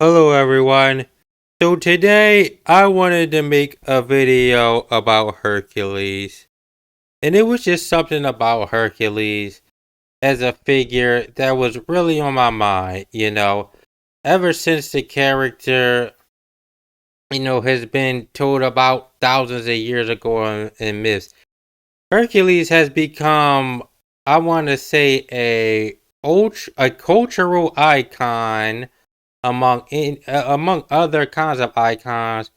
Hello everyone. So today I wanted to make a video about Hercules. And it was just something about Hercules as a figure that was really on my mind. Ever since the character, has been told about thousands of years ago in myths. Hercules has become, I want to say, a cultural icon among other kinds of icons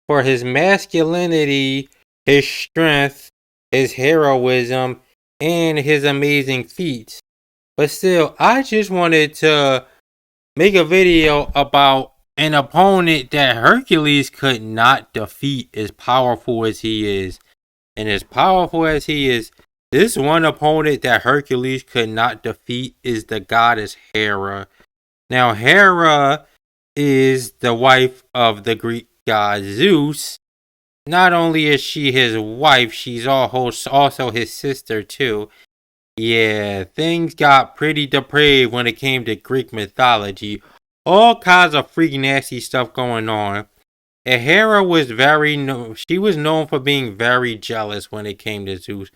for his masculinity, his strength, his heroism, and his amazing feats. But still, I just wanted to make a video about an opponent that Hercules could not defeat, as powerful as he is. And as powerful as he is, this one opponent that Hercules could not defeat is the goddess Hera. Now, Hera is the wife of the Greek god Zeus. Not only is she his wife, she's also his sister too. Yeah, things got pretty depraved when it came to Greek mythology. All kinds of freaky nasty stuff going on. And Hera was she was known for being very jealous when it came to Zeus.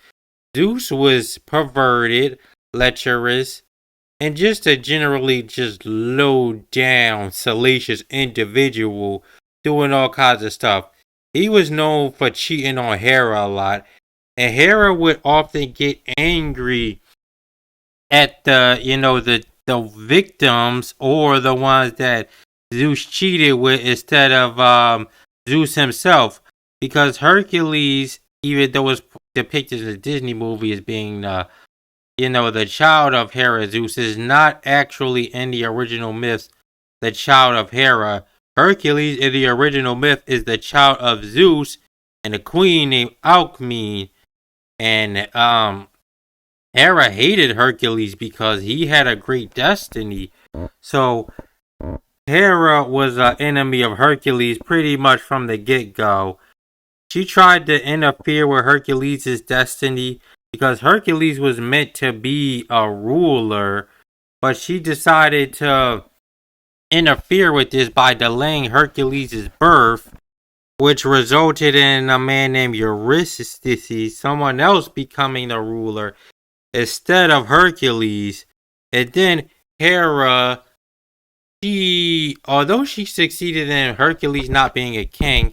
Zeus was perverted, lecherous, and just a generally just low down, salacious individual doing all kinds of stuff. He was known for cheating on Hera a lot, and Hera would often get angry at the victims or the ones that Zeus cheated with instead of Zeus himself, because Hercules, even though it's depicted in the Disney movie as being the child of Hera, Zeus, is not actually in the original myths the child of Hera. Hercules in the original myth is the child of Zeus and a queen named Alcmene. And Hera hated Hercules because he had a great destiny. So Hera was an enemy of Hercules pretty much from the get-go. She tried to interfere with Hercules' destiny because Hercules was meant to be a ruler, but she decided to interfere with this by delaying Hercules' birth, which resulted in a man named Eurystheus, someone else becoming the ruler instead of Hercules. And then Hera, although she succeeded in Hercules not being a king,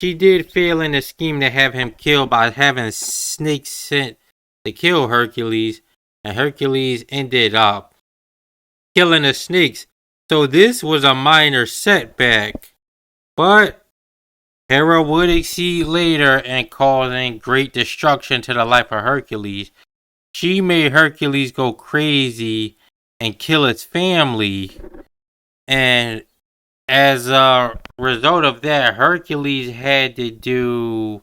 she did fail in the scheme to have him killed by having snakes sent to kill Hercules, and Hercules ended up killing the snakes. So this was a minor setback, but Hera would exceed later in causing great destruction to the life of Hercules. She made Hercules go crazy and kill his family, and as a result of that, Hercules had to do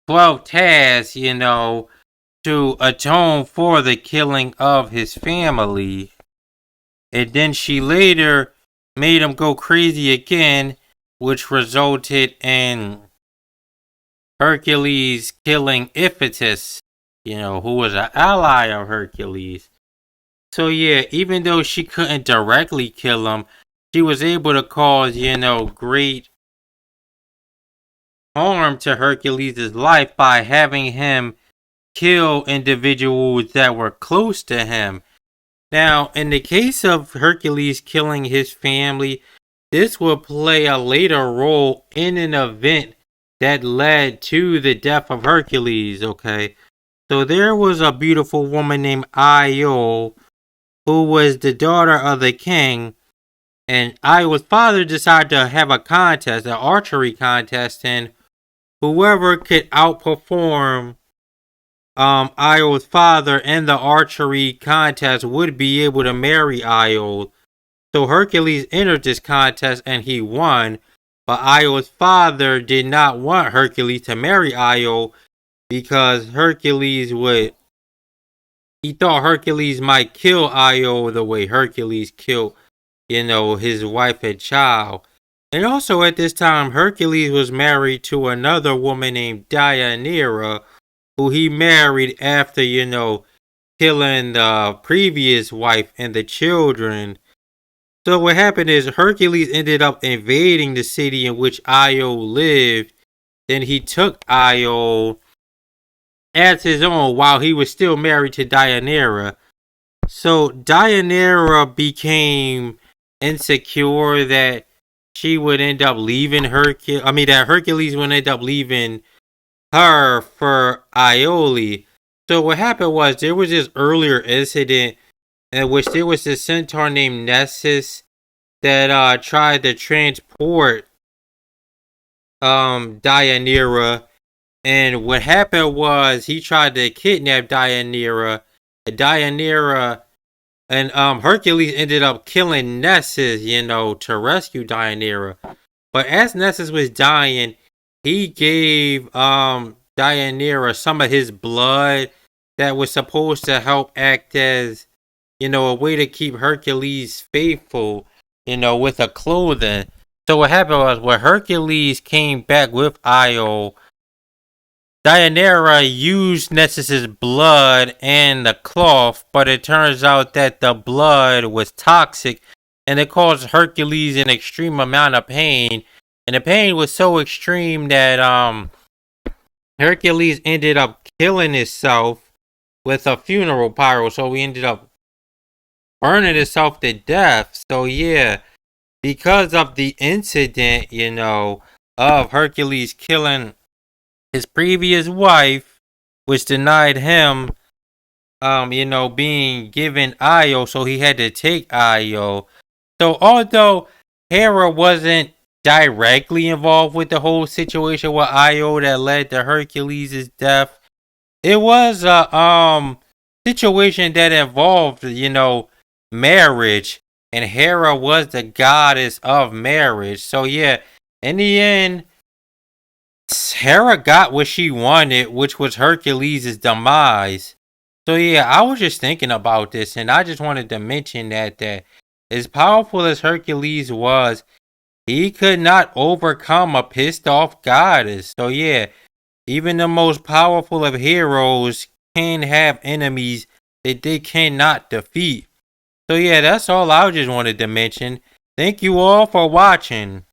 12 tasks, to atone for the killing of his family. And then she later made him go crazy again, which resulted in Hercules killing Iphitus, who was an ally of Hercules. So yeah, even though she couldn't directly kill him, she was able to cause, great harm to Hercules' life by having him kill individuals that were close to him. Now, in the case of Hercules killing his family, this will play a later role in an event that led to the death of Hercules, okay? So there was a beautiful woman named Io, who was the daughter of the king, and Io's father decided to have a contest, an archery contest, and whoever could outperform Io's father in the archery contest would be able to marry Io. So Hercules entered this contest and he won, but Io's father did not want Hercules to marry Io because he thought Hercules might kill Io the way Hercules killed, his wife and child. And also at this time, Hercules was married to another woman named Deianira, who he married after, killing the previous wife and the children. So what happened is Hercules ended up invading the city in which Io lived. Then he took Io as his own while he was still married to Deianira. So Deianira became insecure that she would end up leaving Hercules. I mean, that Hercules would end up leaving her for Iole. So what happened was there was this earlier incident in which there was this centaur named Nessus that tried to transport Deianira, and what happened was he tried to kidnap Deianira. Deianira and Hercules ended up killing Nessus, to rescue Deianira. But as Nessus was dying, he gave Deianira some of his blood that was supposed to help act as, a way to keep Hercules faithful, with a clothing. So what happened was when Hercules came back with Io, Deianira used Nessus's blood and the cloth, but it turns out that the blood was toxic and it caused Hercules an extreme amount of pain. And the pain was so extreme that Hercules ended up killing himself with a funeral pyro. So he ended up burning himself to death. So yeah, because of the incident, of Hercules killing his previous wife, which denied him, being given Io, so he had to take Io. So although Hera wasn't directly involved with the whole situation with Io that led to Hercules' death, it was a situation that involved, marriage, and Hera was the goddess of marriage. So yeah, in the end, Hera got what she wanted, which was Hercules' demise. So yeah, I was just thinking about this, and I just wanted to mention that as powerful as Hercules was, he could not overcome a pissed off goddess. So yeah, even the most powerful of heroes can have enemies that they cannot defeat. So yeah, that's all I just wanted to mention. Thank you all for watching.